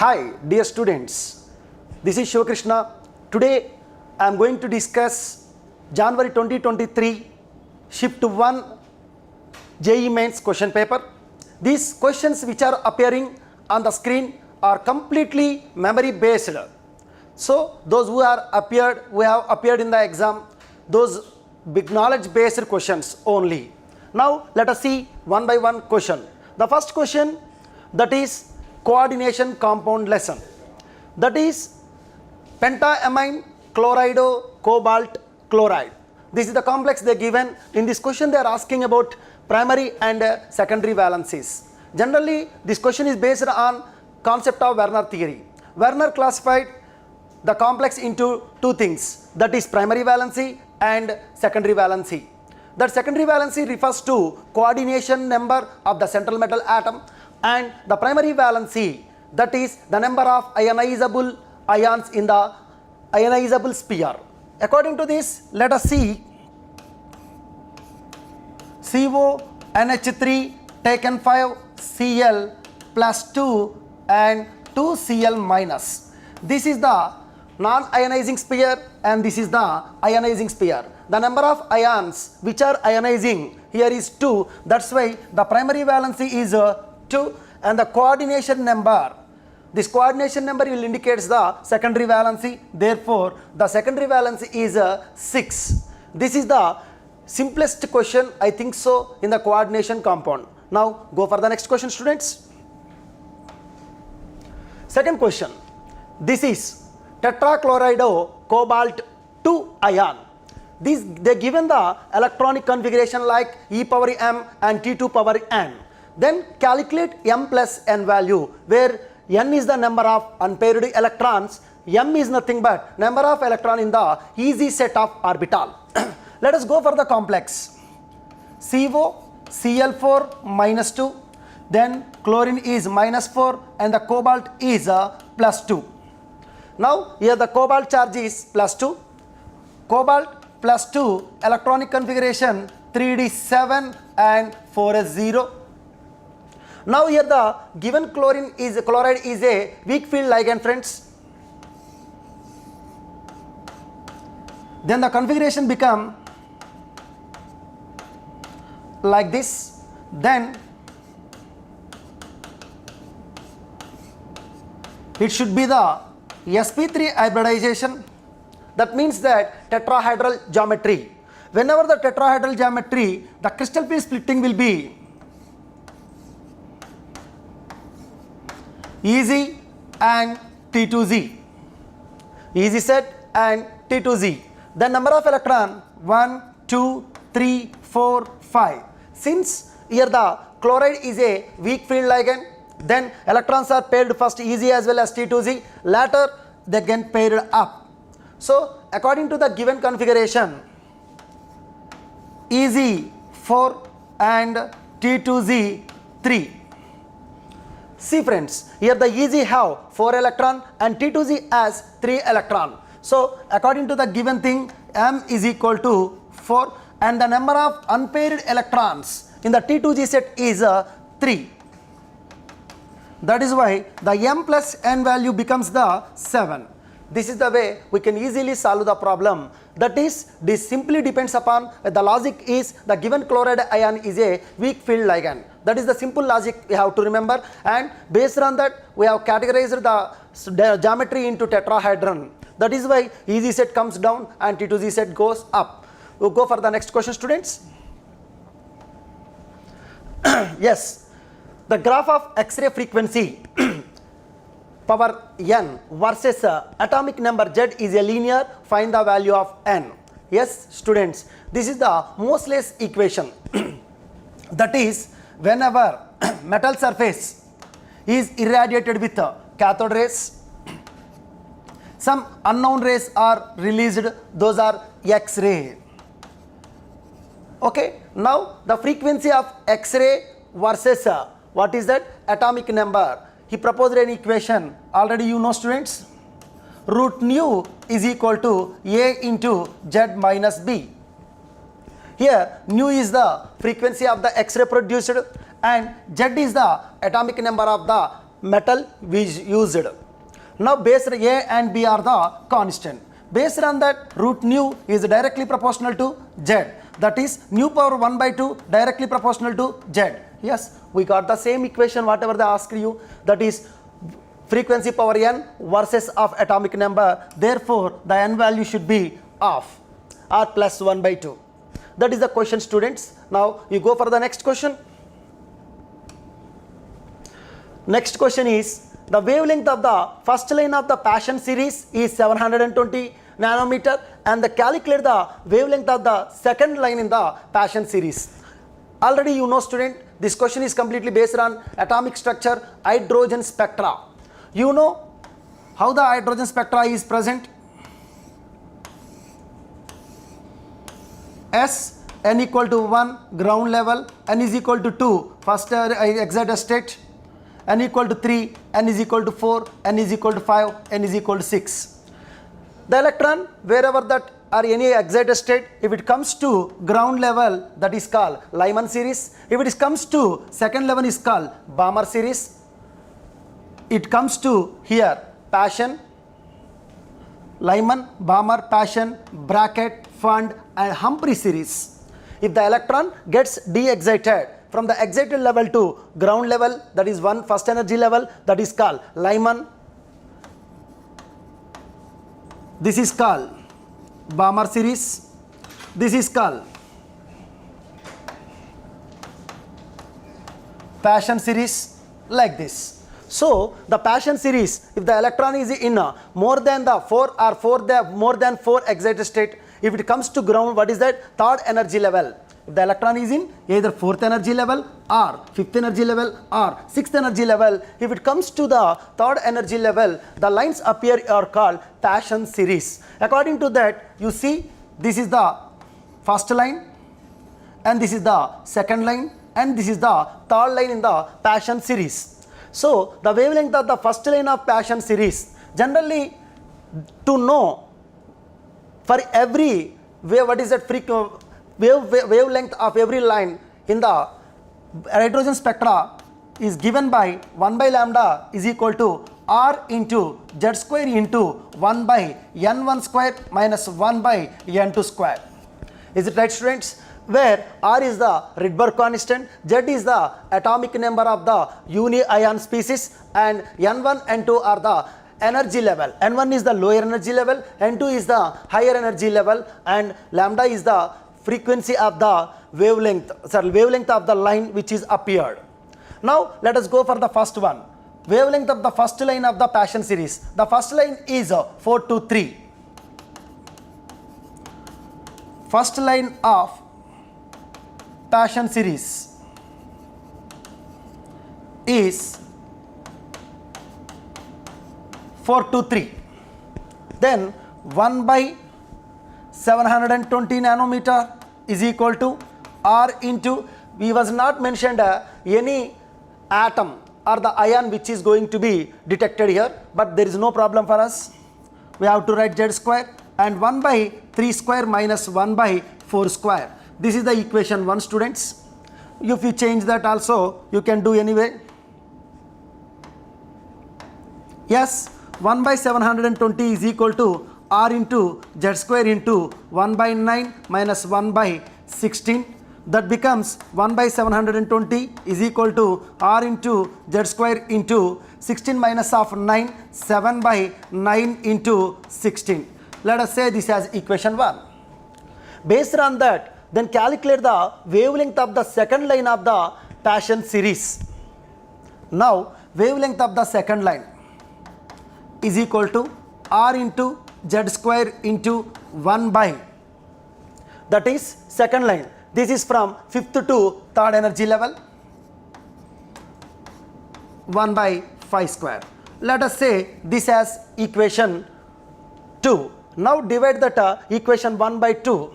Hi dear students, this is Shivakrishna. Today I am going to discuss January 2023 Shift 1 JEE Mains question paper. These questions which are appearing on the screen are completely memory based. So those who have appeared in the exam, those big knowledge based questions only. Now let us see one by one question. The first question, that is coordination compound lesson. That is pentaamine chlorido cobalt chloride. This is the complex they are given. In this question they are asking about primary and secondary valencies. Generally this question is based on concept of Werner theory. Werner classified the complex into two things, that is primary valency and secondary valency. That secondary valency refers to coordination number of the central metal atom, and the primary valency, that is the number of ionizable ions in the ionizable sphere. According to this, let us see CONH3 taken 5 Cl plus 2 and 2 Cl minus. This is the non-ionizing sphere and this is the ionizing sphere. The number of ions which are ionizing here is 2. That's why the primary valency is 2, and the coordination number, this coordination number will indicate the secondary valency. Therefore, the secondary valency is 6. This is the simplest question, I think so, in the coordination compound. Now go for the next question, students. Second question. This is tetrachloride cobalt 2 ion. They given the electronic configuration like e power m and T2 power n. Then calculate m plus n value, where n is the number of unpaired electrons, m is nothing but number of electron in the easy set of orbital. Let us go for the complex. CO Cl4 minus 2, then chlorine is minus 4 and the cobalt is plus 2. Now here the cobalt charge is plus 2. Cobalt plus 2 electronic configuration 3d7 and 4s0. Now here the given chloride is a weak field ligand, friends. Then the configuration become like this. Then it should be the sp3 hybridization. That means that tetrahedral geometry. Whenever the tetrahedral geometry, the crystal field splitting will be EZ and T2Z. EZ set and T2Z. The number of electron 1, 2, 3, 4, 5. Since here the chloride is a weak field ligand, then electrons are paired first EZ as well as T2Z. Later they get paired up. So according to the given configuration, EZ 4 and T2Z 3. See friends, here the EZ have 4 electron and T2Z has 3 electron. So according to the given thing, m is equal to 4 and the number of unpaired electrons in the T2Z set is 3. That is why the m plus n value becomes the 7. This is the way we can easily solve the problem. That is, this simply depends upon the logic is the given chloride ion is a weak field ligand. That is the simple logic we have to remember, and based on that we have categorized the geometry into tetrahedron. That is why EZ set comes down and T2Z set goes up. We'll go for the next question, students. Yes, the graph of X-ray frequency power n versus atomic number Z is a linear, find the value of n. Yes students, this is the Moseley's equation. That is, whenever metal surface is irradiated with cathode rays, some unknown rays are released, those are X-ray. Okay, now the frequency of X-ray versus what is that? Atomic number. He proposed an equation, already you know students, root nu is equal to A into Z minus B. Here nu is the frequency of the X-ray produced and Z is the atomic number of the metal used. Now base A and B are the constant. Based on that, root nu is directly proportional to Z. That is nu power 1 by 2 directly proportional to Z. Yes, we got the same equation whatever they asked you. That is frequency power n versus of atomic number. Therefore, the n value should be of or plus 1 by 2. That is the question, students. Now you go for the next question. Next question is, the wavelength of the first line of the Passion series is 720 nanometer, and calculate the wavelength of the second line in the Passion series. Already you know, student, this question is completely based on atomic structure, hydrogen spectra. You know how the hydrogen spectra is present. S, n equal to 1 ground level, n is equal to 2 first excited state, n equal to 3, n is equal to 4, n is equal to 5, n is equal to 6. The electron, wherever that or any excited state, if it comes to ground level, that is called Lyman series. If it comes to second level, is called Balmer series. It comes to here Passion, Lyman, Balmer, Passion, Brackett, Fund and Humphrey series. If the electron gets de-excited from the excited level to ground level, that is one first energy level, that is called Lyman. This is called Balmer series. This is called Passion series, like this. So the Passion series, if the electron is in more than the 4 or more than 4 excited state, if it comes to ground, what is that? Third energy level. If the electron is in either 4th energy level or 5th energy level or 6th energy level, if it comes to the 3rd energy level, the lines appear are called Passion series. According to that, you see this is the first line and this is the second line and this is the third line in the Passion series. So the wavelength of the first line of Passion series, generally to know for every wave, what is that wavelength of every line in the hydrogen spectra is given by 1 by lambda is equal to R into Z square into 1 by N1 square minus 1 by N2 square. Is it right, students? Where R is the Rydberg constant, Z is the atomic number of the uni-ion species, and N1 and 2 are the energy level. N1 is the lower energy level, N2 is the higher energy level, and lambda is the frequency of the wavelength of the line which is appeared. Now let us go for the first one. Wavelength of the first line of the Passion series. The first line is 423. First line of Passion series is 423. Then 1 by 720 nanometer is equal to R into, we was not mentioned any atom or the ion which is going to be detected here, but there is no problem for us. We have to write Z square and 1 by 3 square minus 1 by 4 square. This is the equation 1, students. If you change that also, you can do anyway. Yes, 1 by 720 is equal to R into Z square into 1 by 9 minus 1 by 16. That becomes 1 by 720 is equal to R into Z square into 16 minus of 9, 7 by 9 into 16. Let us say this as equation 1. Based on that, then calculate the wavelength of the second line of the Passion series. Now wavelength of the second line is equal to R into Z square into 1 by, that is second line. This is from 5th to 3rd energy level, 1 by 5 square. Let us say this as equation 2. Now divide that equation 1 by 2.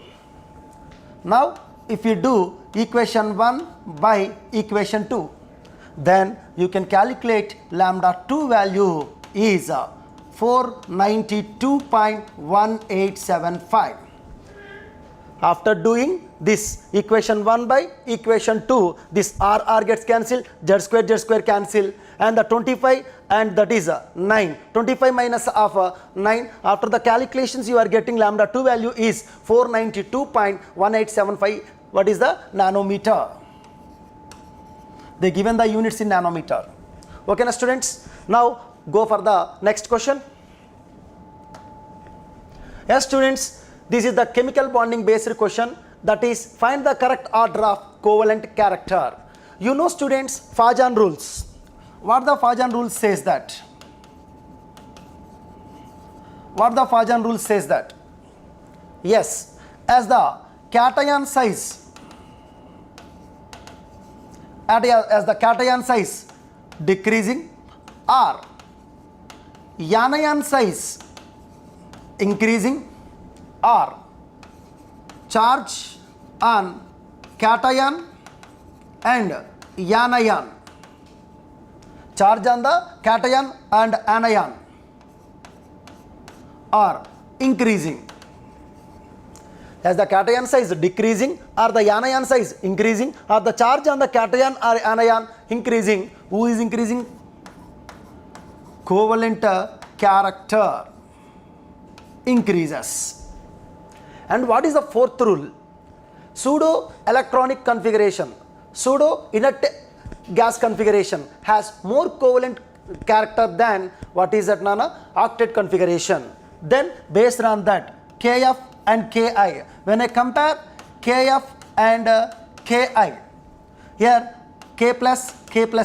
Now if you do equation 1 by equation 2, then you can calculate lambda 2 value is 492.1875. After doing this equation 1 by equation 2, this R gets cancelled, Z square cancel, and the 25 and that is 9. 25 minus of 9. After the calculations you are getting lambda 2 value is 492.1875. What is the nanometer? They given the units in nanometer. Okay na students? Now go for the next question. Yes students, this is the chemical bonding based question, that is find the correct order of covalent character. You know students, Fajan rules. What the Fajan rule says that? What the Fajan rule says that? Yes, as the cation size, as the cation size decreasing or anion size increasing or charge on cation and anion, charge on the cation and anion are increasing. As the cation size decreasing or the anion size increasing or the charge on the cation or anion increasing, who is increasing? Covalent character increases. And what is the fourth rule? Pseudo electronic configuration, pseudo inert gas configuration has more covalent character than what is that nana octet configuration. Then based on that, Kf and Ki, when I compare Kf and Ki, here K plus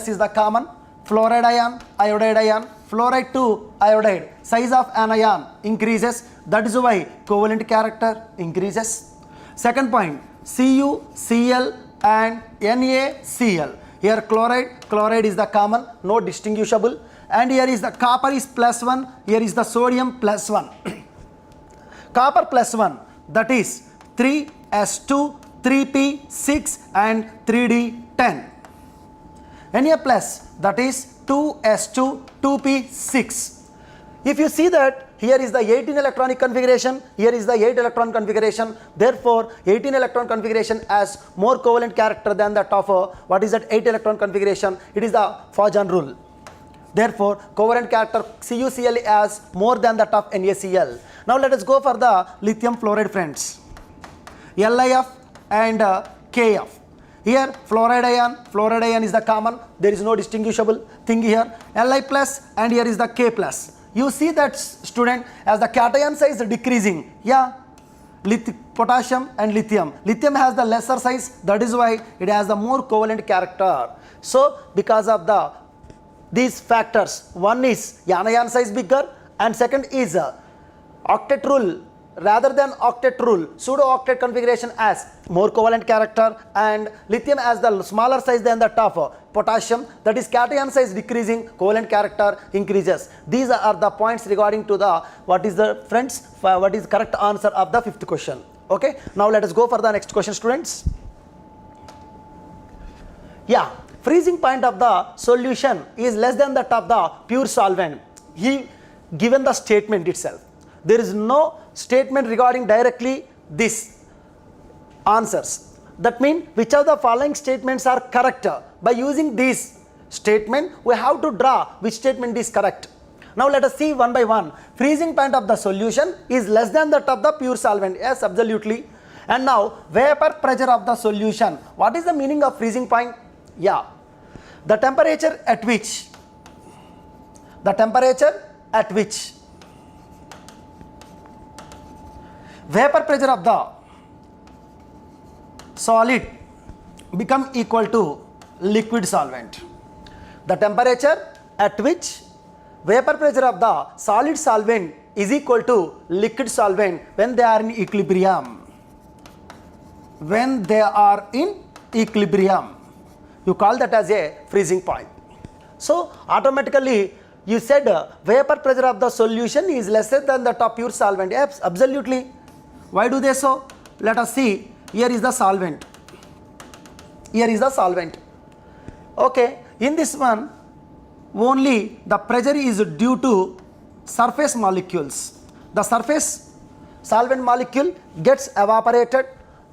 is the common, fluoride ion, iodide ion, fluoride to iodide, size of anion increases, that is why covalent character increases. Second point, Cu, Cl and NaCl. Here chloride is the common, no distinguishable, and here is the copper is +1, here is the sodium +1. Copper +1, that is 3s2, 3p6 and 3d10. Na plus, that is 2s2, 2p6. If you see that here is the 18 electronic configuration, here is the 8 electron configuration, therefore 18 electron configuration has more covalent character than that of what is that 8 electron configuration. It is the Fajan rule. Therefore covalent character CuCl has more than that of NaCl. Now let us go for the lithium fluoride friends. LiF and Kf. Here fluoride ion is the common, there is no distinguishable thing here. Li plus and here is the K plus. You see that student, as the cation size decreasing, yeah, potassium and lithium. Lithium has the lesser size, that is why it has the more covalent character. So because of these factors, one is anion size bigger and second is octet rule. Rather than octet rule, pseudo octet configuration has more covalent character and lithium has the smaller size than the of potassium, that is cation size decreasing, covalent character increases. These are the points regarding to the what is the friends, what is correct answer of the fifth question. Okay, now let us go for the next question students. Yeah, freezing point of the solution is less than that of the pure solvent. He given the statement itself. There is no statement regarding directly this answers. That means which of the following statements are correct? By using this statement, we have to draw which statement is correct. Now let us see one by one. Freezing point of the solution is less than that of the pure solvent. Yes, absolutely. And now vapor pressure of the solution. What is the meaning of freezing point? Yeah, the temperature at which vapor pressure of the solid become equal to liquid solvent. The temperature at which vapor pressure of the solid solvent is equal to liquid solvent when they are in equilibrium. When they are in equilibrium, you call that as a freezing point. So automatically you said vapor pressure of the solution is lesser than that of pure solvent. Yes, absolutely. Why do they so? Let us see. Here is the solvent. Okay, in this one only the pressure is due to surface molecules. The surface solvent molecule gets evaporated.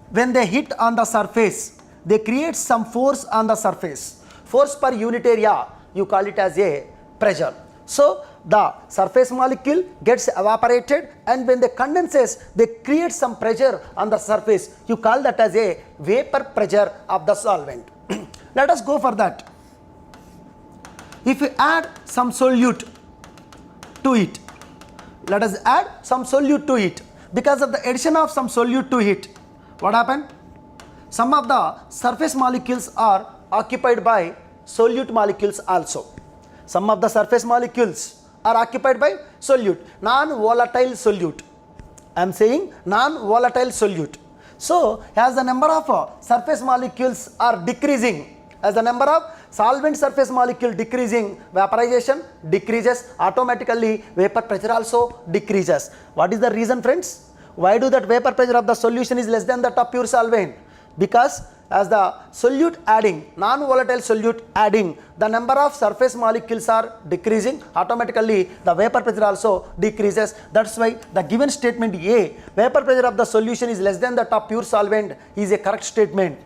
When they hit on the surface, they create some force on the surface. Force per unit area you call it as a pressure. So the surface molecule gets evaporated, and when they condenses, they create some pressure on the surface. You call that as a vapor pressure of the solvent. Let us go for that. If you add some solute to it, let us add some solute to it. Because of the addition of some solute to it, what happened? Some of the surface molecules are occupied by solute molecules also. Some of the surface molecules are occupied by solute, non-volatile solute. I am saying non-volatile solute. So as the number of surface molecules are decreasing, as the number of solvent surface molecule decreasing, vaporization decreases, automatically vapor pressure also decreases. What is the reason, friends? Why do that vapor pressure of the solution is less than that of pure solvent? Because as the solute adding, non-volatile solute adding, the number of surface molecules are decreasing, automatically the vapor pressure also decreases. That's why the given statement A, vapor pressure of the solution is less than that of pure solvent, is a correct statement.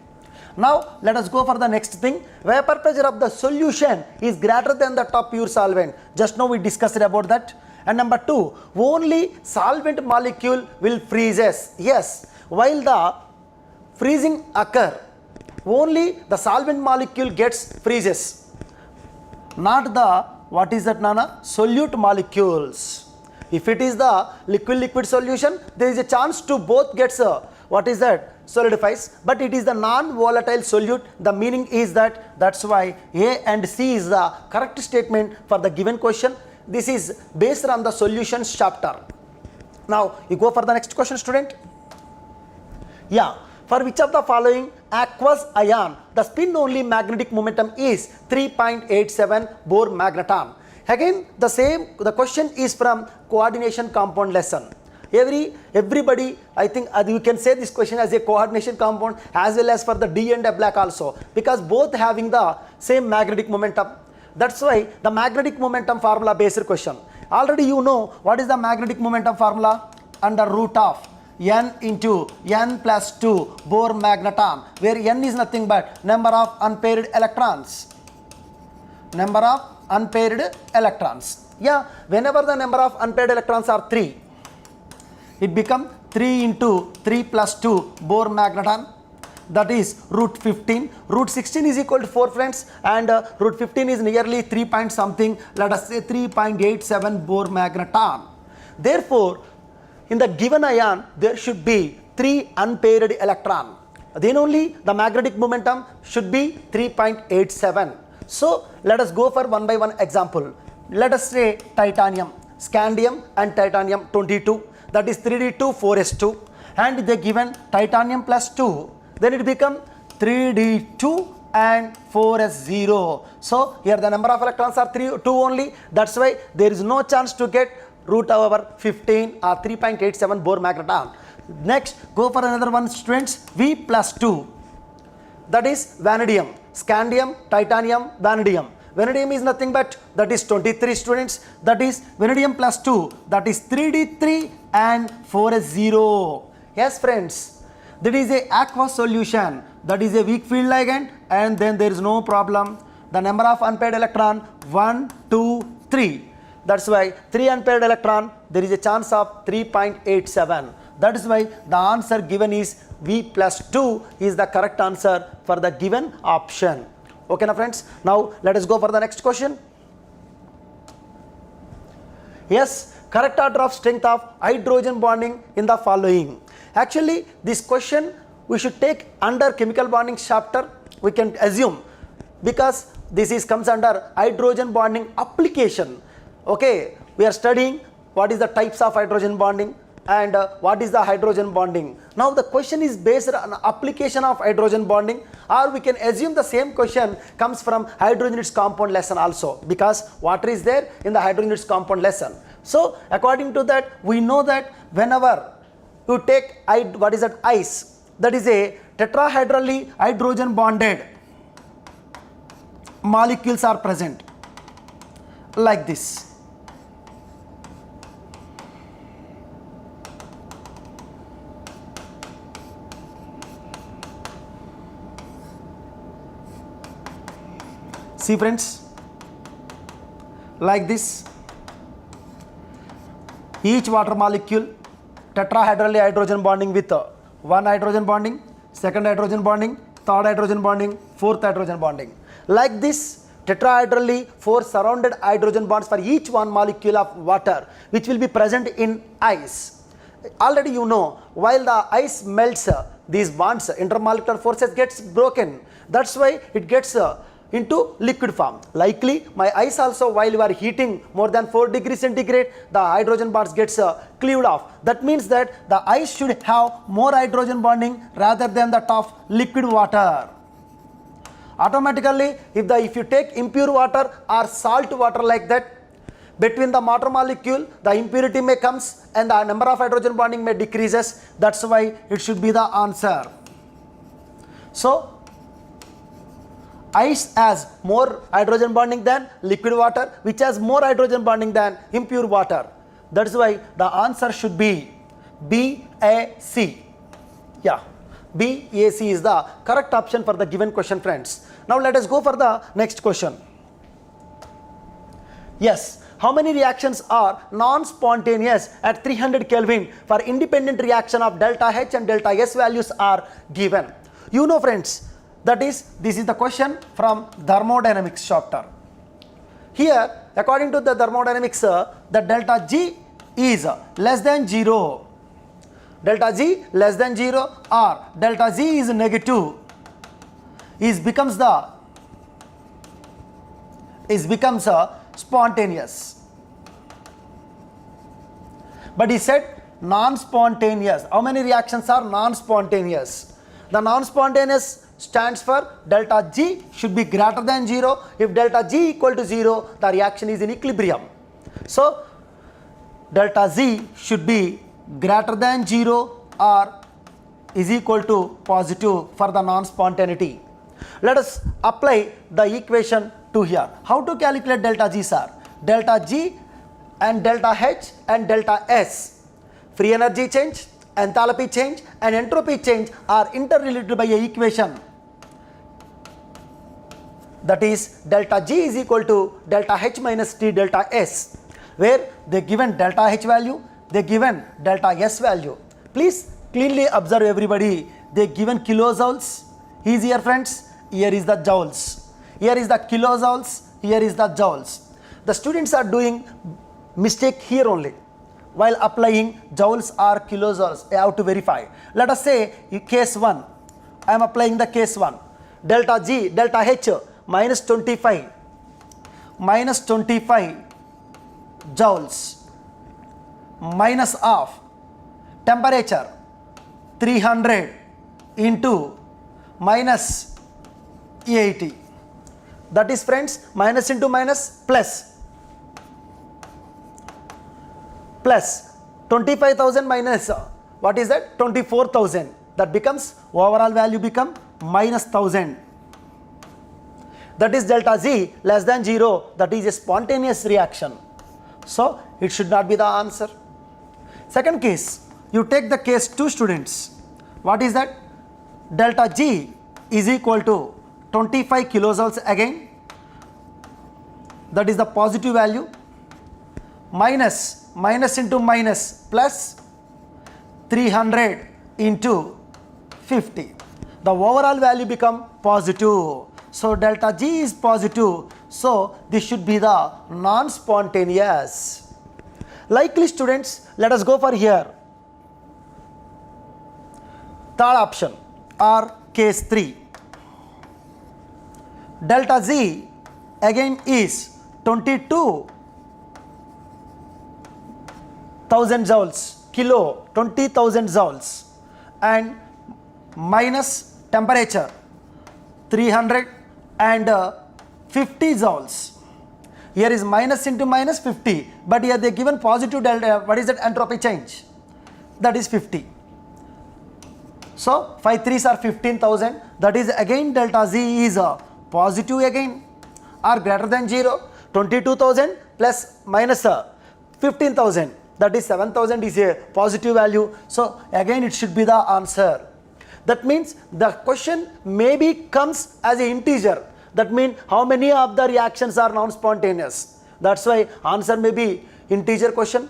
Now let us go for the next thing. Vapor pressure of the solution is greater than that of pure solvent. Just now we discussed about that. And number 2, only solvent molecule will freezes. Yes, while the freezing occur, only the solvent molecule gets freezes, not the, what is that, Nana? Solute molecules. If it is the liquid solution, there is a chance to both gets what is that? Solidifies, but it is the non-volatile solute. The meaning is that, that's why A and C is the correct statement for the given question. This is based on the solutions chapter. Now you go for the next question, student. Yeah, for which of the following aqueous ion the spin only magnetic momentum is 3.87 Bohr magneton? Again the question is from coordination compound lesson. Everybody, I think you can say this question as a coordination compound as well as for the D and a black also, because both having the same magnetic momentum. That's why the magnetic momentum formula based question. Already you know what is the magnetic momentum formula? Under root of n into n plus 2 Bohr magneton, where n is nothing but number of unpaired electrons. Number of unpaired electrons. Yeah, whenever the number of unpaired electrons are 3, it becomes 3 into 3 plus 2 Bohr magneton, that is root 15. Root 16 is equal to 4, friends, and root 15 is nearly 3 point something, let us say 3.87 Bohr magneton. Therefore, in the given ion, there should be 3 unpaired electron. Then only the magnetic momentum should be 3.87. So let us go for one by one example. Let us say titanium, scandium and titanium 22. That is 3d2 4s2, and they given titanium plus 2, then it become 3d2 and 4s0. So here the number of electrons are 2 only. That's why there is no chance to get root over 15 or 3.87 Bohr magneton. Next, go for another one, students. V plus 2, that is vanadium, scandium, titanium, vanadium. Vanadium is nothing but, that is 23, students. That is vanadium plus 2, that is 3d3 and 4s0. Yes, friends, that is a aqueous solution, that is a weak field ligand, and then there is no problem. The number of unpaired electron 1, 2, 3. That's why 3 unpaired electron, there is a chance of 3.87. That is why the answer given is V plus 2 is the correct answer for the given option. Okay, now friends, now let us go for the next question. Yes, correct order of strength of hydrogen bonding in the following. Actually, this question we should take under chemical bonding chapter, we can assume, because this is comes under hydrogen bonding application. Okay, we are studying what is the types of hydrogen bonding and what is the hydrogen bonding. Now the question is based on application of hydrogen bonding, or we can assume the same question comes from hydrogen its compound lesson also, because water is there in the hydrogen its compound lesson. So according to that, we know that whenever you take what is that, ice, that is a tetrahedrally hydrogen bonded molecules are present like this. See, friends, like this. Each water molecule tetrahedrally hydrogen bonding with one hydrogen bonding, second hydrogen bonding, third hydrogen bonding, fourth hydrogen bonding. Like this, tetrahedrally 4 surrounded hydrogen bonds for each one molecule of water which will be present in ice. Already you know, while the ice melts, these bonds, intermolecular forces gets broken. That's why it gets into liquid form. Likely my ice also, while you are heating more than 4 degrees centigrade, the hydrogen bonds gets cleaved off. That means that the ice should have more hydrogen bonding rather than that of liquid water. Automatically, if you take impure water or salt water like that, between the water molecule, the impurity may comes and the number of hydrogen bonding may decreases. That's why it should be the answer. So, ice has more hydrogen bonding than liquid water, which has more hydrogen bonding than impure water. That's why the answer should be BAC. Yeah, BAC is the correct option for the given question, friends. Now let us go for the next question. Yes, how many reactions are non-spontaneous at 300 Kelvin for independent reaction of delta H and delta S values are given? You know, friends, this is the question from thermodynamics chapter. Here, according to the thermodynamics, the delta G is less than 0. Delta G less than 0 or delta Z is negative becomes spontaneous. But he said non-spontaneous. How many reactions are non-spontaneous? The non-spontaneous stands for delta G should be greater than 0. If delta G equal to 0, the reaction is in equilibrium. So, delta Z should be greater than 0 or is equal to positive for the non-spontaneity. Let us apply the equation to here. How to calculate delta G, sir? Delta G and delta H and delta S. Free energy change, enthalpy change and entropy change are interrelated by a equation. That is delta G is equal to delta H minus T delta S, where they given delta H value, they given delta S value. Please cleanly observe everybody. They given kilojoules. Easier, friends. Here is the joules. Here is the kilojoules. Here is the joules. The students are doing mistake here only. While applying joules or kilojoules, I have to verify. Let us say case 1. I am applying the case 1. Delta G, delta H minus 25 joules minus of temperature 300 into minus 80. That is, friends, minus into minus plus 25,000 minus what is that? 24,000. That becomes overall value become minus 1,000. That is delta Z less than 0. That is a spontaneous reaction. So it should not be the answer. Second case, you take the case 2, students. What is that? Delta G is equal to 25 kilojoules again. That is the positive value. Minus into minus plus 300 into 50. The overall value become positive. So delta G is positive. So this should be the non-spontaneous. Likely, students, let us go for here. Third option or case 3. Delta Z again is 22,000 joules, 20,000 joules, and minus temperature 350 joules. Here is minus into minus 50, but here they given positive delta. What is that entropy change? That is 50. So 5 3s are 15,000. That is again delta Z is positive again or greater than 0. 22,000 plus minus 15,000. That is 7,000 is a positive value. So again it should be the answer. That means the question maybe comes as an integer. That means how many of the reactions are non-spontaneous. That's why answer may be integer question.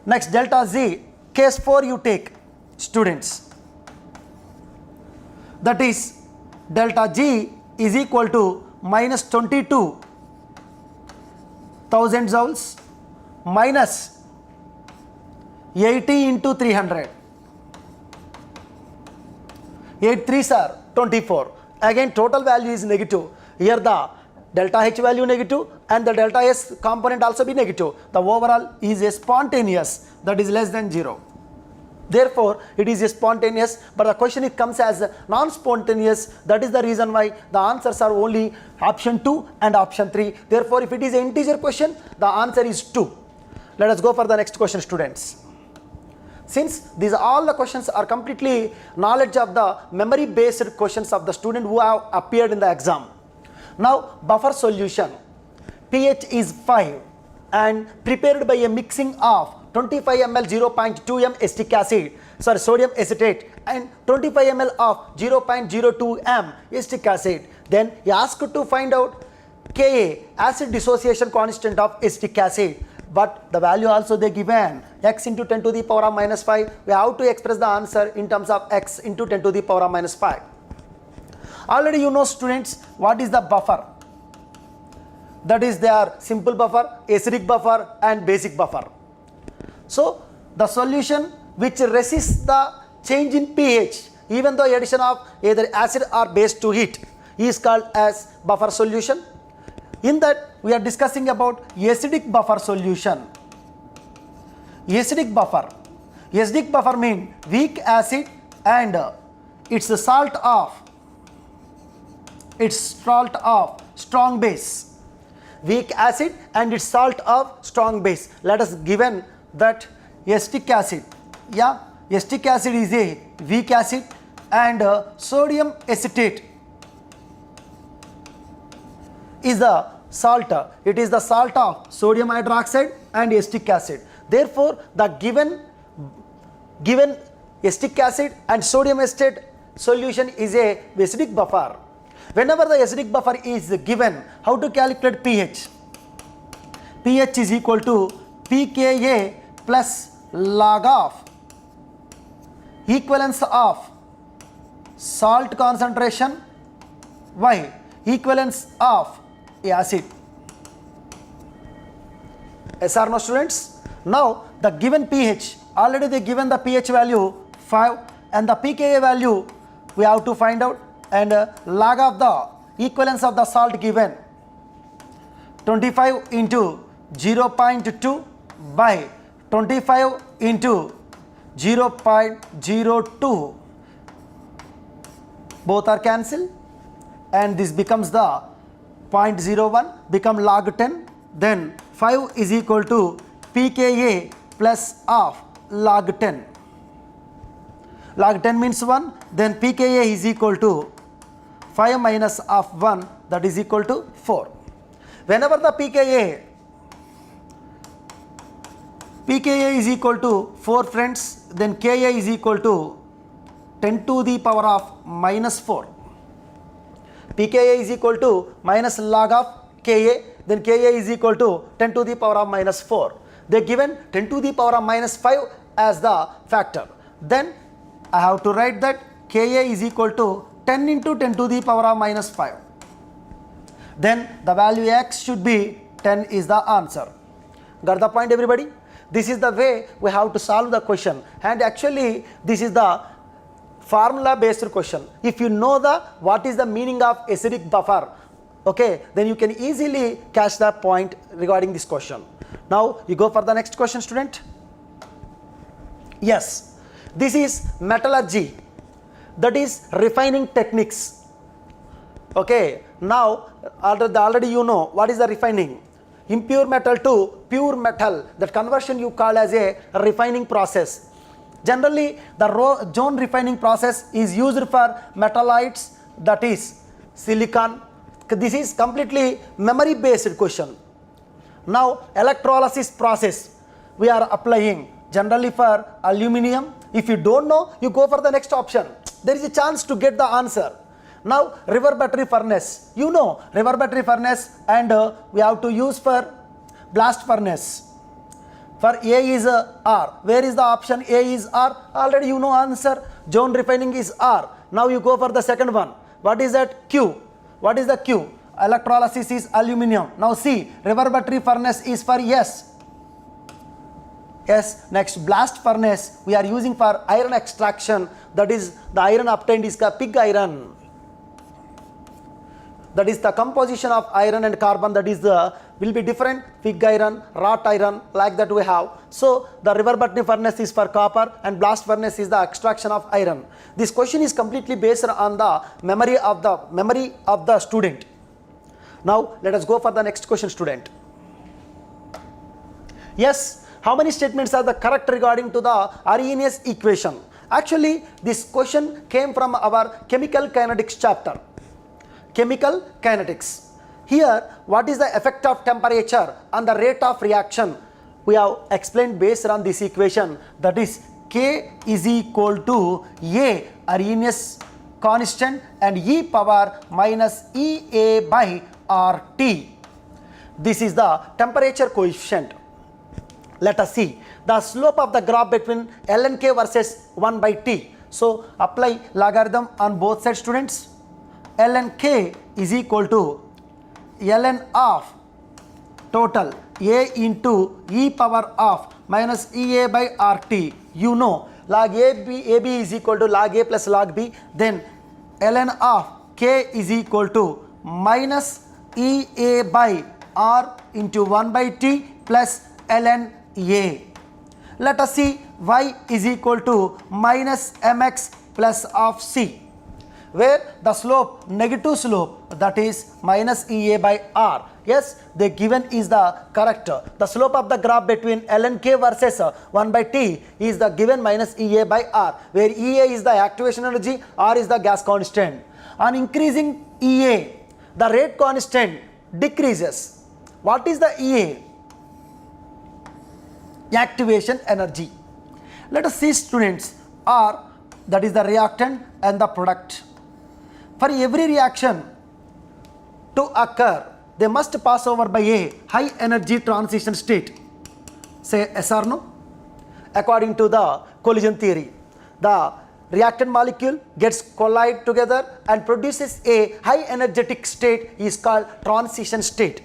Next, delta z, case 4 you take, students. That is delta g is equal to minus 22,000 joules minus 80 into 300. 8 3s are 24. Again total value is negative. Here the delta H value negative and the delta S component also be negative. The overall is a spontaneous, that is less than 0. Therefore, it is a spontaneous, but the question it comes as non-spontaneous. That is the reason why the answers are only option 2 and option 3. Therefore, if it is an integer question, the answer is 2. Let us go for the next question, students. Since these all the questions are completely knowledge of the memory based questions of the student who have appeared in the exam. Now, buffer solution, pH is 5 and prepared by a mixing of 25 ml 0.2 m acetic acid, sodium acetate, and 25 ml of 0.02 m acetic acid. Then he asked to find out Ka, acid dissociation constant of acetic acid. But the value also they given x into 10 to the power of minus 5. We have to express the answer in terms of x into 10 to the power of minus 5. Already you know, students, what is the buffer? That is their simple buffer, acidic buffer and basic buffer. So the solution which resists the change in pH even though addition of either acid or base to it is called as buffer solution. In that we are discussing about acidic buffer solution. Acidic buffer. Acidic buffer means weak acid and its salt of strong base. Weak acid and its salt of strong base. Let us given that acetic acid. Yeah, acetic acid is a weak acid and sodium acetate is the salt. It is the salt of sodium hydroxide and acetic acid. Therefore, the given acetic acid and sodium acetate solution is a acidic buffer. Whenever the acidic buffer is given, how to calculate pH? pH is equal to pKa plus log of equivalence of salt concentration by equivalence of acid. Yes or no, students? Now the given pH, already they given the pH value 5 and the pKa value we have to find out, and log of the equivalence of the salt given 25 into 0.2 by 25 into 0.02, both are cancelled and this becomes the 0.01 become log 10. Then 5 is equal to pKa plus of log 10. Log 10 means 1, then pKa is equal to 5 minus of 1, that is equal to 4. Whenever the pKa is equal to 4, friends, then Ka is equal to 10 to the power of minus 4. pKa is equal to minus log of Ka, then Ka is equal to 10 to the power of minus 4. They given 10 to the power of minus 5 as the factor. Then I have to write that Ka is equal to 10 into 10 to the power of minus 5. Then the value x should be 10 is the answer. Got the point, everybody? This is the way we have to solve the question, and actually this is the formula based question. If you know what is the meaning of acidic buffer, okay, then you can easily catch the point regarding this question. Now you go for the next question, student. Yes, this is metallurgy, that is refining techniques. Okay, now already you know what is the refining. Impure metal to pure metal, that conversion you call as a refining process. Generally the zone refining process is used for metallites, that is silicon. This is completely memory based question. Now electrolysis process we are applying generally for aluminum. If you don't know, you go for the next option, there is a chance to get the answer. Now river battery furnace, you know river battery furnace, and we have to use for blast furnace. For A is R. Where is the option A is R? Already you know answer. Zone refining is R. Now you go for the second one. What is that? Q. What is the Q? Electrolysis is aluminum. Now C. Reverberatory furnace is for S. Yes. Next, blast furnace we are using for iron extraction. That is the iron obtained is pig iron. That is the composition of iron and carbon, that is the will be different, pig iron, wrought iron, like that we have. So the reverberatory furnace is for copper and blast furnace is the extraction of iron. This question is completely based on the memory of the student. Now let us go for the next question, student. Yes, how many statements are the correct regarding to the Arrhenius equation? Actually this question came from our chemical kinetics chapter. Chemical kinetics. Here, what is the effect of temperature on the rate of reaction? We have explained based on this equation, that is K is equal to A Arrhenius constant and e power minus EA by RT. This is the temperature coefficient. Let us see the slope of the graph between ln K versus 1 by T. So apply logarithm on both sides, students. ln K is equal to ln of total A into e power of minus EA by RT. You know log AB is equal to log A plus log B. Then ln of K is equal to minus EA by R into 1 by T plus ln A. Let us see y is equal to minus mx plus of C, where the slope, negative slope, that is minus EA by R. Yes, the given is the correct. The slope of the graph between ln K versus 1 by T is the given minus EA by R, where EA is the activation energy, R is the gas constant. On increasing EA, the rate constant decreases. What is the EA? Activation energy. Let us see, students. R, that is the reactant and the product. For every reaction to occur, they must pass over by a high energy transition state. Say yes or no? According to the collision theory, the reactant molecule gets collide together and produces a high energetic state is called transition state.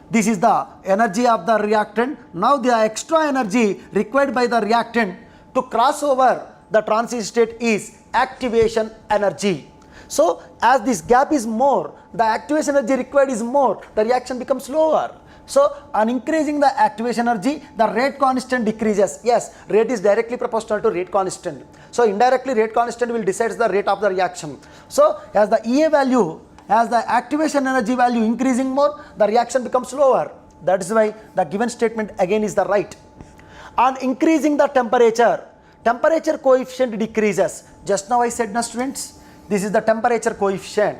This is the energy of the reactant. Now the extra energy required by the reactant to cross over the transition state is activation energy. So as this gap is more, the activation energy required is more, the reaction becomes slower. So on increasing the activation energy, the rate constant decreases. Yes, rate is directly proportional to rate constant. So indirectly rate constant will decide the rate of the reaction. So as the EA value, as the activation energy value increasing more, the reaction becomes slower. That is why the given statement again is the right. On increasing the temperature, temperature coefficient decreases. Just now I said, na students, this is the temperature coefficient.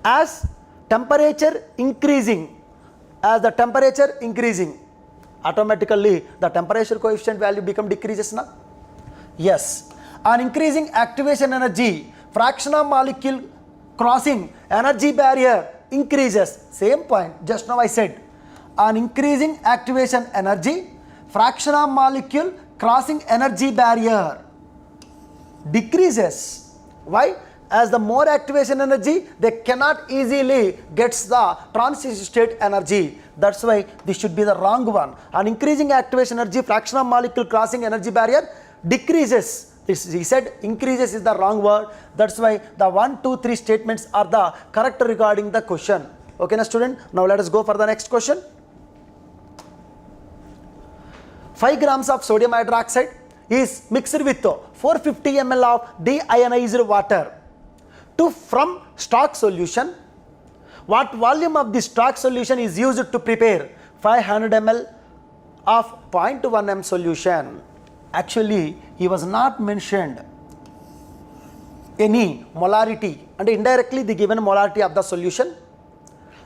As temperature increasing, automatically the temperature coefficient value become decreases, na? Yes. On increasing activation energy, fraction of molecule crossing energy barrier increases. Same point, just now I said. On increasing activation energy, fraction of molecule crossing energy barrier decreases. Why? As the more activation energy, they cannot easily get the transition state energy. That's why this should be the wrong one. On increasing activation energy, fraction of molecule crossing energy barrier decreases. He said increases is the wrong word. That's why the 1, 2, 3 statements are the correct regarding the question. Okay, na student? Now let us go for the next question. 5 grams of sodium hydroxide is mixed with 450 ml of deionized water from stock solution. What volume of this stock solution is used to prepare 500 ml of 0.1 m solution? Actually, he was not mentioned any molarity and indirectly the given molarity of the solution.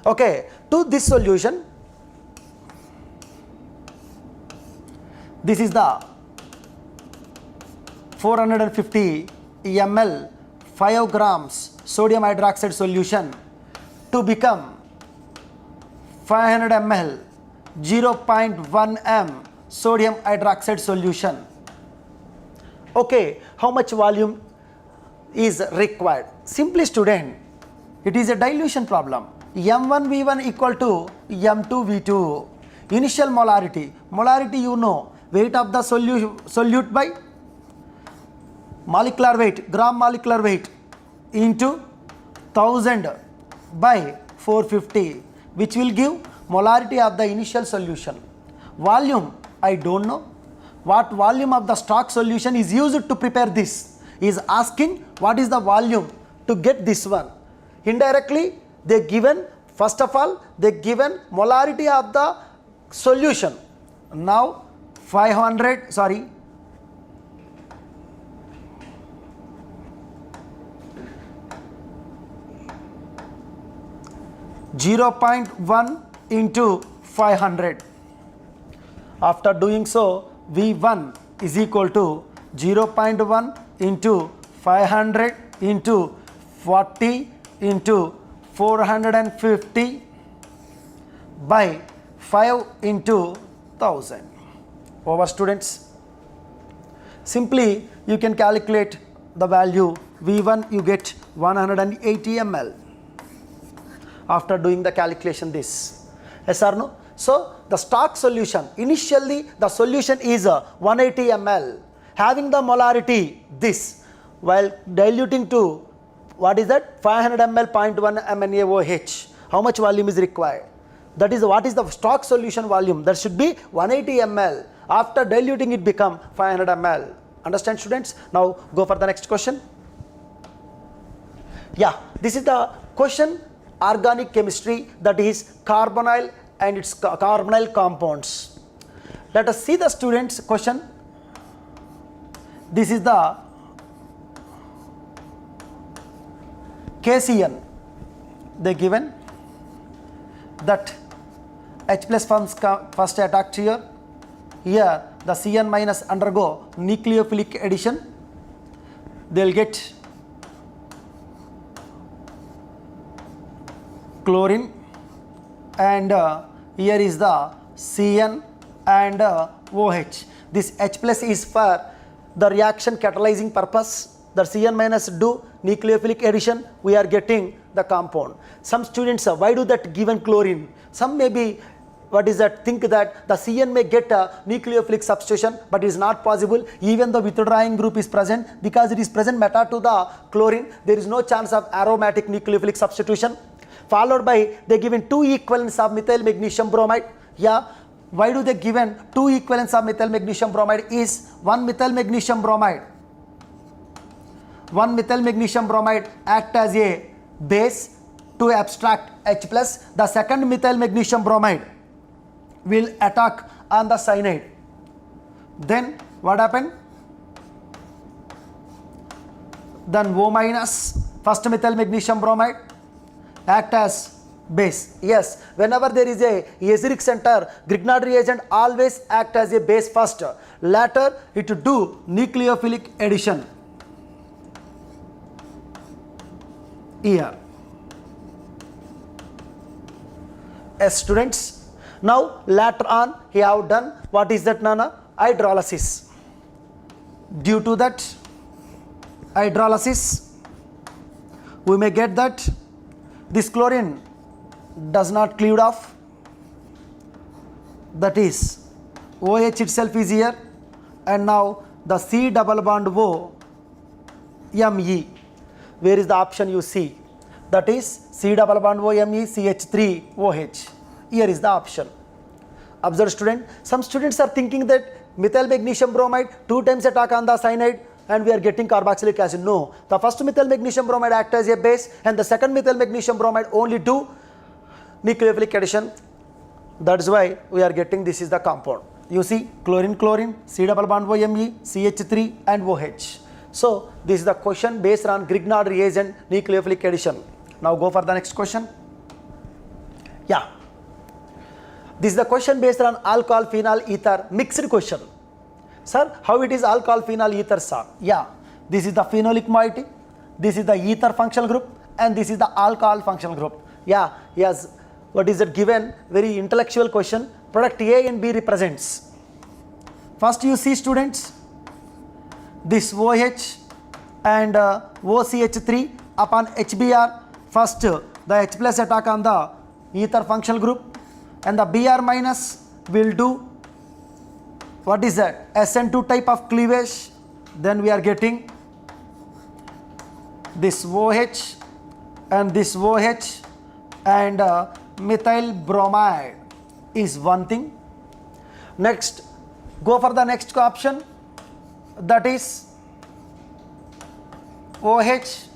Okay, to this solution, this is the 450 ml 5 grams sodium hydroxide solution to become 500 ml. 0.1 m sodium hydroxide solution. Okay, how much volume is required? Simply student, it is a dilution problem. M1V1 equal to M2V2. Initial molarity. Molarity you know, weight of the solute by molecular weight, gram molecular weight into 1000 by 450, which will give molarity of the initial solution. Volume, I don't know. What volume of the stock solution is used to prepare this? Is asking what is the volume to get this one. Indirectly, they given, first of all, they given molarity of the solution. Now 500, sorry, 0.1 into 500. After doing so, V1 is equal to 0.1 into 500 into 40 into 450 by 5 into 1000. Over students. Simply you can calculate the value. V1 you get 180 ml. After doing the calculation this. Yes or no? So the stock solution, initially the solution is 180 ml. Having the molarity this, while diluting to, what is that? 500 ml 0.1 MnAOH. How much volume is required? That is, what is the stock solution volume? That should be 180 ml. After diluting it become 500 ml. Understand students? Now go for the next question. Yeah, this is the question. Organic chemistry, that is carbonyl and its carbonyl compounds. Let us see the students' question. This is the KCN. They given that H plus first attacked here. Here the Cn minus undergo nucleophilic addition. They will get chlorine, and here is the Cn and OH. This H plus is for the reaction catalyzing purpose. The Cn minus do nucleophilic addition, we are getting the compound. Some students, why do that given chlorine? Some may be, what is that, think that the Cn may get a nucleophilic substitution, but it is not possible even the withdrawing group is present. Because it is present meta to the chlorine, there is no chance of aromatic nucleophilic substitution. Followed by they given 2 equivalents of methyl magnesium bromide. Yeah, why do they given 2 equivalents of methyl magnesium bromide? Is 1 methyl magnesium bromide. 1 methyl magnesium bromide act as a base to abstract H plus. The second methyl magnesium bromide will attack on the cyanide. Then what happened? Then O minus, first methyl magnesium bromide act as base. Yes, whenever there is a acidic center, Grignard reagent always act as a base first. Later it do nucleophilic addition. Here. Yes, students. Now later on he have done, what is that, Nana? Hydrolysis. Due to that hydrolysis, we may get that this chlorine does not cleave off. That is OH itself is here, and now the C double bond O Me. Where is the option you see? That is C double bond O Me CH3 OH. Here is the option. Observe student. Some students are thinking that methyl magnesium bromide 2 times attack on the cyanide and we are getting carboxylic acid. No, the first methyl magnesium bromide act as a base and the second methyl magnesium bromide only do nucleophilic addition. That's why we are getting this is the compound. You see chlorine, chlorine, C double bond O Me, CH3 and OH. So this is the question based on Grignard reagent nucleophilic addition. Now go for the next question. Yeah. This is the question based on alcohol, phenol, ether, mixed question. Sir, how it is alcohol, phenol, ether, sir? Yeah, this is the phenolic moiety, this is the ether functional group, and this is the alcohol functional group. Yeah, yes, what is that given? Very intellectual question. Product A and B represents. First you see students, this OH and OCH3 upon HBr. First the H plus attack on the ether functional group, and the Br minus will do what is that? SN2 type of cleavage. Then we are getting this OH and this OH and methyl bromide is one thing. Next, go for the next option, that is OH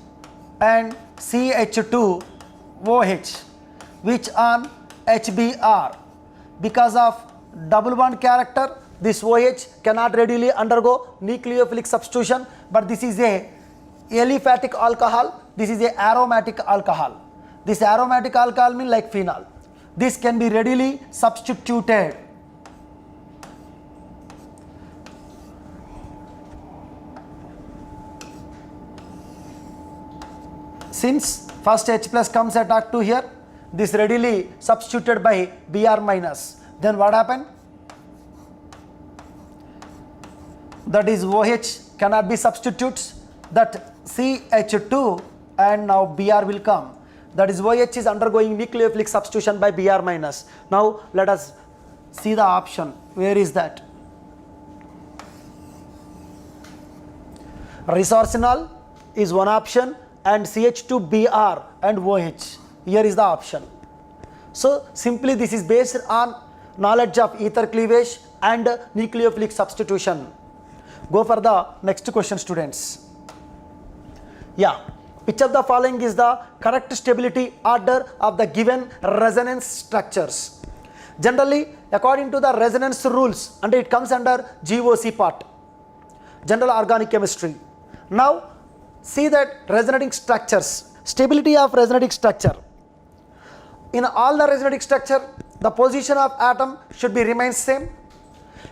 and CH2OH, which on HBr. Because of double bond character, this OH cannot readily undergo nucleophilic substitution, but this is a aliphatic alcohol, this is a aromatic alcohol. This aromatic alcohol means like phenol. This can be readily substituted. Since first H plus comes attack to here, this readily substituted by Br minus. Then what happened? That is OH cannot be substitutes, that CH2 and now Br will come. That is OH is undergoing nucleophilic substitution by Br minus. Now let us see the option. Where is that? Resorcinol is one option, and CH2Br and OH. Here is the option. So simply this is based on knowledge of ether cleavage and nucleophilic substitution. Go for the next question, students. Yeah, which of the following is the correct stability order of the given resonance structures? Generally, according to the resonance rules, and it comes under GOC part, general organic chemistry. Now see that resonating structures, stability of resonating structure. In all the resonating structure, the position of atom should be remain same,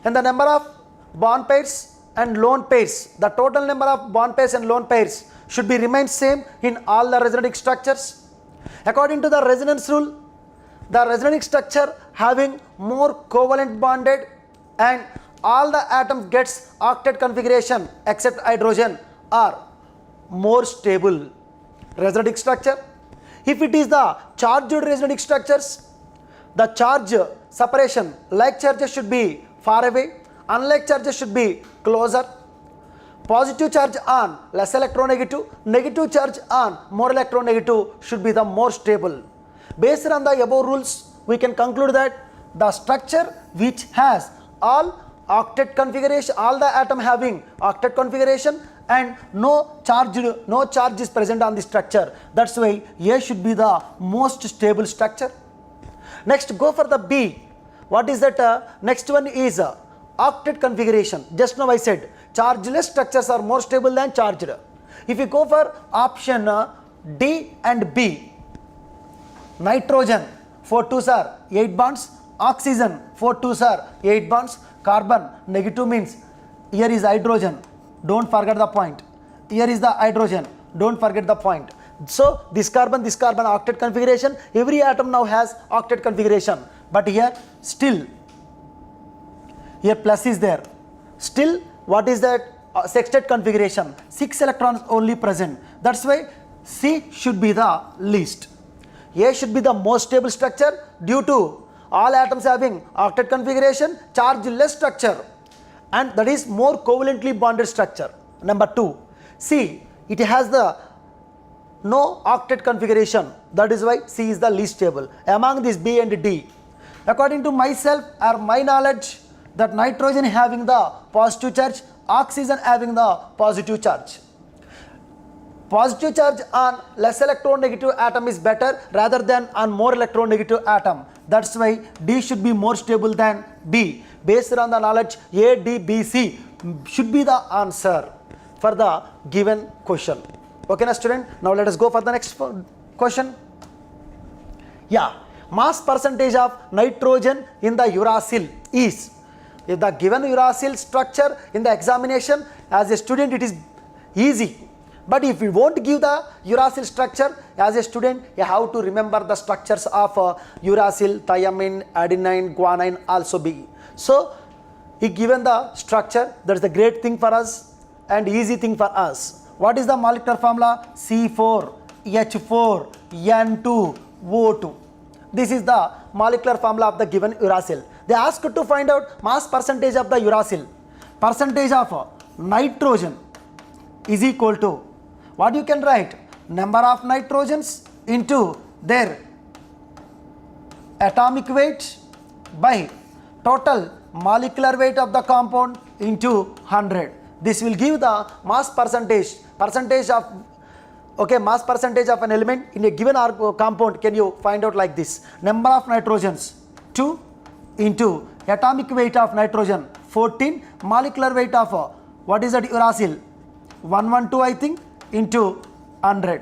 and the number of bond pairs and lone pairs, the total number of bond pairs and lone pairs should be remain same in all the resonating structures. According to the resonance rule, the resonating structure having more covalent bonded and all the atoms gets octet configuration except hydrogen are more stable resonating structure. If it is the charged resonating structures, the charge separation, like charges should be far away, unlike charges should be closer. Positive charge on less electronegative, negative charge on more electronegative should be the more stable. Based on the above rules, we can conclude that the structure which has all octet configuration, all the atom having octet configuration and no charge is present on the structure. That's why A should be the most stable structure. Next, go for the B. What is that? Next one is octet configuration. Just now I said chargeless structures are more stable than charged. If you go for option D and B, nitrogen 4 2s are 8 bonds, oxygen 4 2s are 8 bonds, carbon negative means here is hydrogen, don't forget the point. Here is the hydrogen, don't forget the point. So this carbon octet configuration, every atom now has octet configuration, but here still here plus is there. Still what is that? Sextet configuration, 6 electrons only present. That's why C should be the least. A should be the most stable structure due to all atoms having octet configuration, chargeless structure, and that is more covalently bonded structure. Number 2, C, it has the no octet configuration. That is why C is the least stable among these B and D. According to myself or my knowledge, that nitrogen having the positive charge, oxygen having the positive charge. Positive charge on less electronegative atom is better rather than on more electronegative atom. That's why D should be more stable than B. Based on the knowledge, A, D, B, C should be the answer for the given question. Okay, na student? Now let us go for the next question. Yeah, mass percentage of nitrogen in the uracil is, if the given uracil structure in the examination, as a student it is easy, But if you won't give the uracil structure, as a student, you have to remember the structures of uracil, thiamine, adenine, guanine also be. So, he given the structure, that is the great thing for us and easy thing for us. What is the molecular formula? C4H4N2O2. This is the molecular formula of the given uracil. They asked to find out mass percentage of the uracil. Percentage of nitrogen is equal to, what you can write? Number of nitrogens into their atomic weight by total molecular weight of the compound into 100. This will give the mass percentage of mass percentage of an element in a given compound. Can you find out like this? Number of nitrogens 2 into atomic weight of nitrogen 14, molecular weight of what is that uracil 112 I think into 100.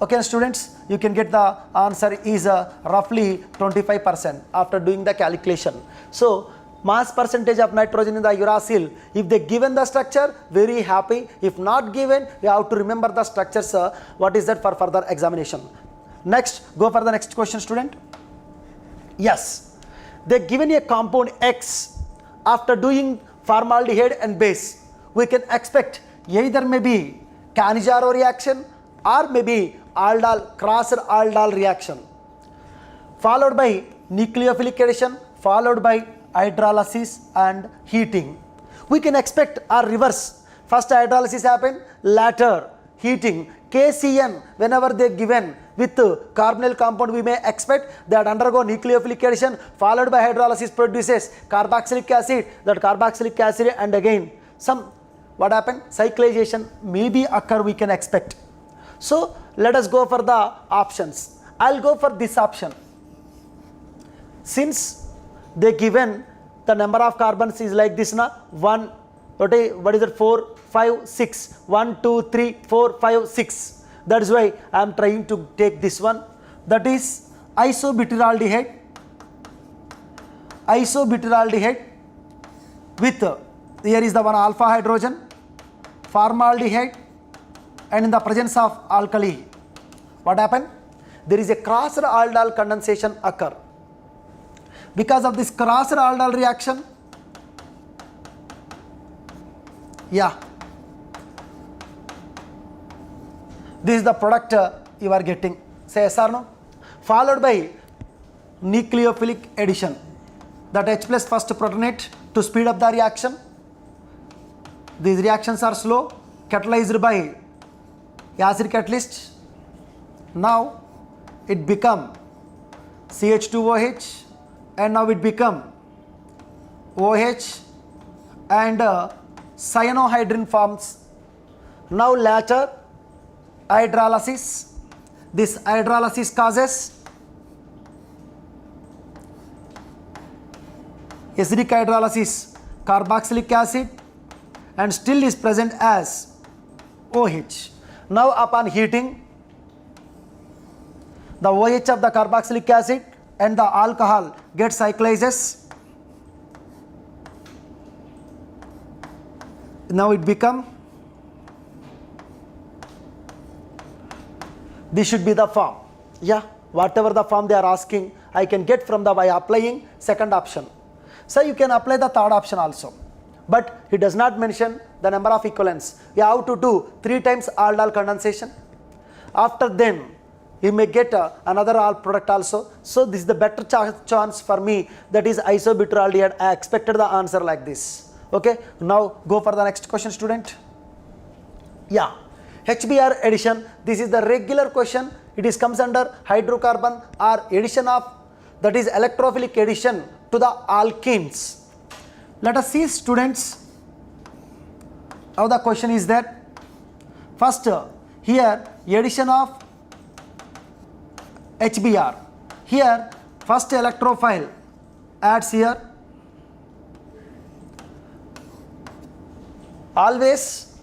Okay students, you can get the answer is roughly 25% after doing the calculation. So mass percentage of nitrogen in the uracil, if they given the structure, very happy. If not given, you have to remember the structures. What is that for further examination? Next, go for the next question, student. Yes, they given a compound X. After doing formaldehyde and base, we can expect either maybe Cannizzaro reaction or maybe aldol, crossed aldol reaction, followed by nucleophilic addition, followed by hydrolysis and heating. We can expect or reverse. First hydrolysis happen, later heating. KCN, whenever they given with carbonyl compound, we may expect that undergo nucleophilic addition followed by hydrolysis produces carboxylic acid. That carboxylic acid and again some what happened? Cyclization maybe occur, we can expect. So let us go for the options. I'll go for this option. Since they given the number of carbons is like this na 1, what is it, 4, 5, 6, 1, 2, 3, 4, 5, 6. That is why I am trying to take this one, that is isobutyraldehyde with here is the one alpha hydrogen, formaldehyde, and in the presence of alkali, what happened? There is a crossed aldol condensation occur. Because of this crossed aldol reaction, this is the product you are getting, say yes or no, followed by nucleophilic addition, that H plus first protonate to speed up the reaction. These reactions are slow, catalyzed by acid catalyst. Now it become CH2OH and now it become OH and cyanohydrin forms. Now later hydrolysis, this hydrolysis causes acidic hydrolysis, carboxylic acid, and still is present as OH. Now upon heating, the OH of the carboxylic acid and the alcohol get cyclizes. Now it become, this should be the form. Whatever the form they are asking, I can get from the by applying second option. So you can apply the third option also, but he does not mention the number of equivalents. You have to do 3 times aldol condensation. After then you may get another all product also. So this is the better chance for me, that is isobutyraldehyde. I expected the answer like this. Okay, now go for the next question, student. HBr addition, this is the regular question. It is comes under hydrocarbon or addition of, that is electrophilic addition to the alkenes. Let us see, students, how the question is that. First here addition of HBr, here first electrophile adds here. Always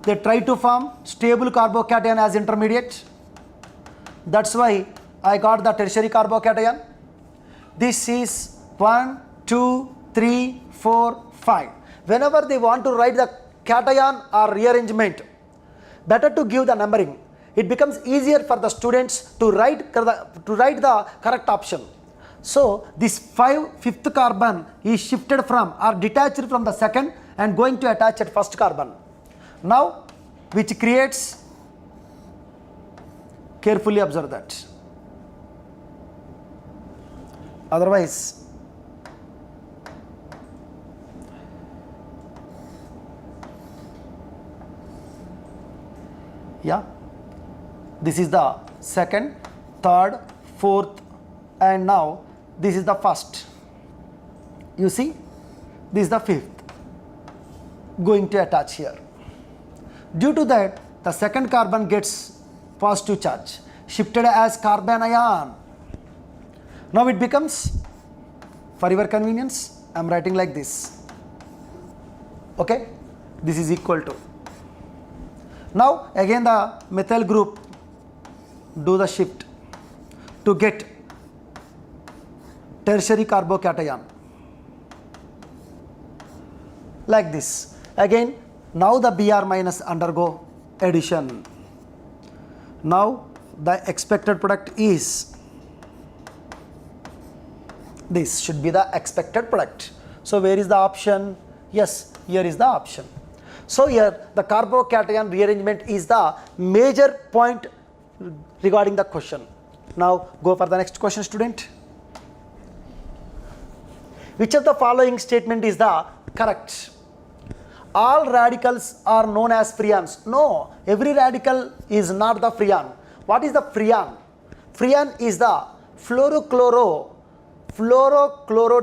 they try to form stable carbocation as intermediate. That's why I got the tertiary carbocation. This is 1, 2, 3, 4, 5. Whenever they want to write the cation or rearrangement, better to give the numbering. It becomes easier for the students to write the correct option. So this fifth carbon is shifted from or detached from the second and going to attach at first carbon. Now which creates, carefully observe that. Otherwise this is the second, third, fourth, and now this is the first. You see, this is the fifth going to attach here. Due to that, the second carbon gets positive charge, shifted as carbon ion. Now it becomes, for your convenience, I am writing like this. Okay, this is equal to. Now again the methyl group do the shift to get tertiary carbocation like this. Again now the Br minus undergo addition. Now the expected product is, this should be the expected product. So where is the option? Yes, here is the option. So here the carbocation rearrangement is the major point regarding the question. Now go for the next question, student. Which of the following statement is the correct? All radicals are known as freons. No, every radical is not the freon. What is the freon? Freon is the fluorochloro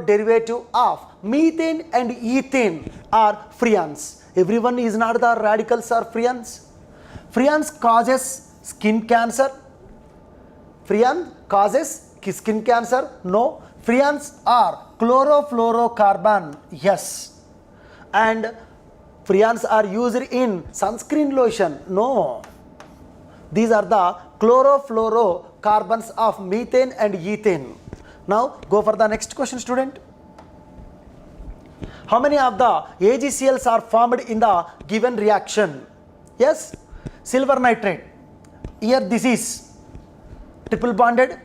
derivative of methane and ethane are freons. Everyone is not the radicals or freons. Freons causes skin cancer. Freon causes skin cancer? No. Freons are chlorofluorocarbon? Yes. And freons are used in sunscreen lotion? No. These are the chlorofluorocarbons of methane and ethane. Now go for the next question, student. How many of the AgCls are formed in the given reaction? Yes, silver nitrate. Here this is triple bonded.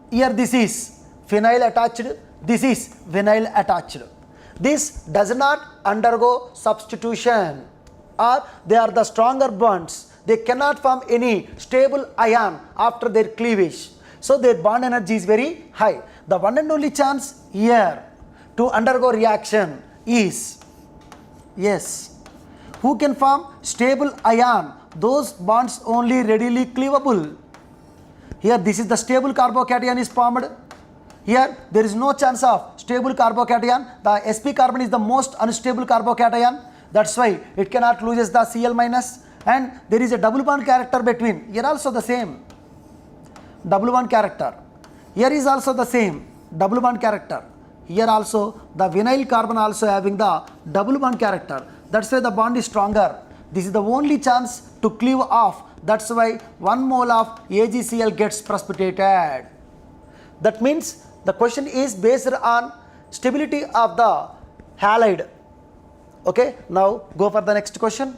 Here this is phenyl attached. This is vinyl attached. This does not undergo substitution, or they are the stronger bonds. They cannot form any stable ion after their cleavage. So their bond energy is very high. The one and only chance here to undergo reaction is, yes, who can form stable ion? Those bonds only readily cleavable. Here this is the stable carbocation is formed. Here there is no chance of stable carbocation. The sp carbon is the most unstable carbocation. That's why it cannot loses the Cl minus, and there is a double bond character between. Here also the same double bond character. Here is also the same double bond character. Here also the vinyl carbon also having the double bond character. That's why the bond is stronger. This is the only chance to cleave off. That's why 1 mole of AgCl gets precipitated. That means the question is based on stability of the halide. Okay, now go for the next question.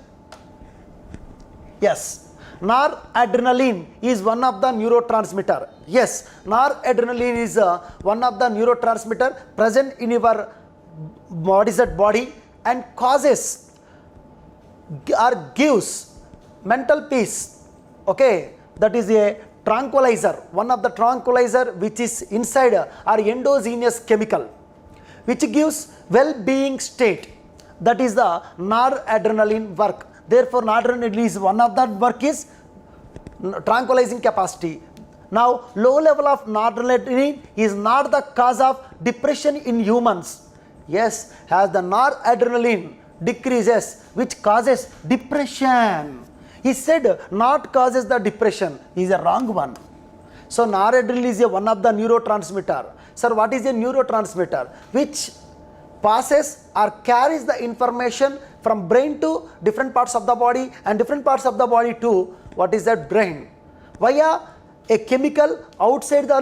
Yes, noradrenaline is one of the neurotransmitter. Yes, noradrenaline is one of the neurotransmitter present in your body and causes or gives mental peace. Okay, that is a tranquilizer, one of the tranquilizer which is inside or endogenous chemical which gives well-being state. That is the noradrenaline work. Therefore, noradrenaline is one of that work is tranquilizing capacity. Now, low level of noradrenaline is not the cause of depression in humans. Yes, as the noradrenaline decreases, which causes depression. He said not causes the depression is a wrong one. So noradrenaline is one of the neurotransmitter. Sir, what is a neurotransmitter? Which passes or carries the information from brain to different parts of the body and different parts of the body to what is that brain via a chemical outside the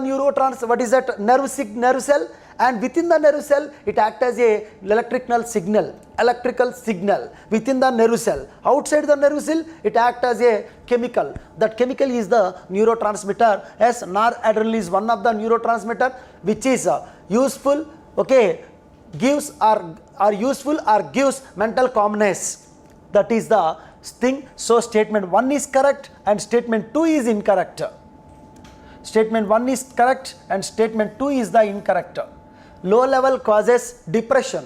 nerve cell and within the nerve cell it acts as a electrical signal within the nerve cell. Outside the nerve cell it acts as a chemical. That chemical is the neurotransmitter. As noradrenaline is one of the neurotransmitter which is useful, okay, gives or useful or gives mental calmness. That is the thing. So statement 1 is correct and statement 2 is incorrect. Statement 1 is correct and statement 2 is the incorrect. Low level causes depression.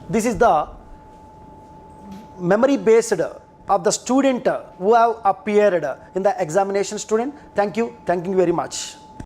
This is the memory based of the student who have appeared in the examination student. Thank you very much.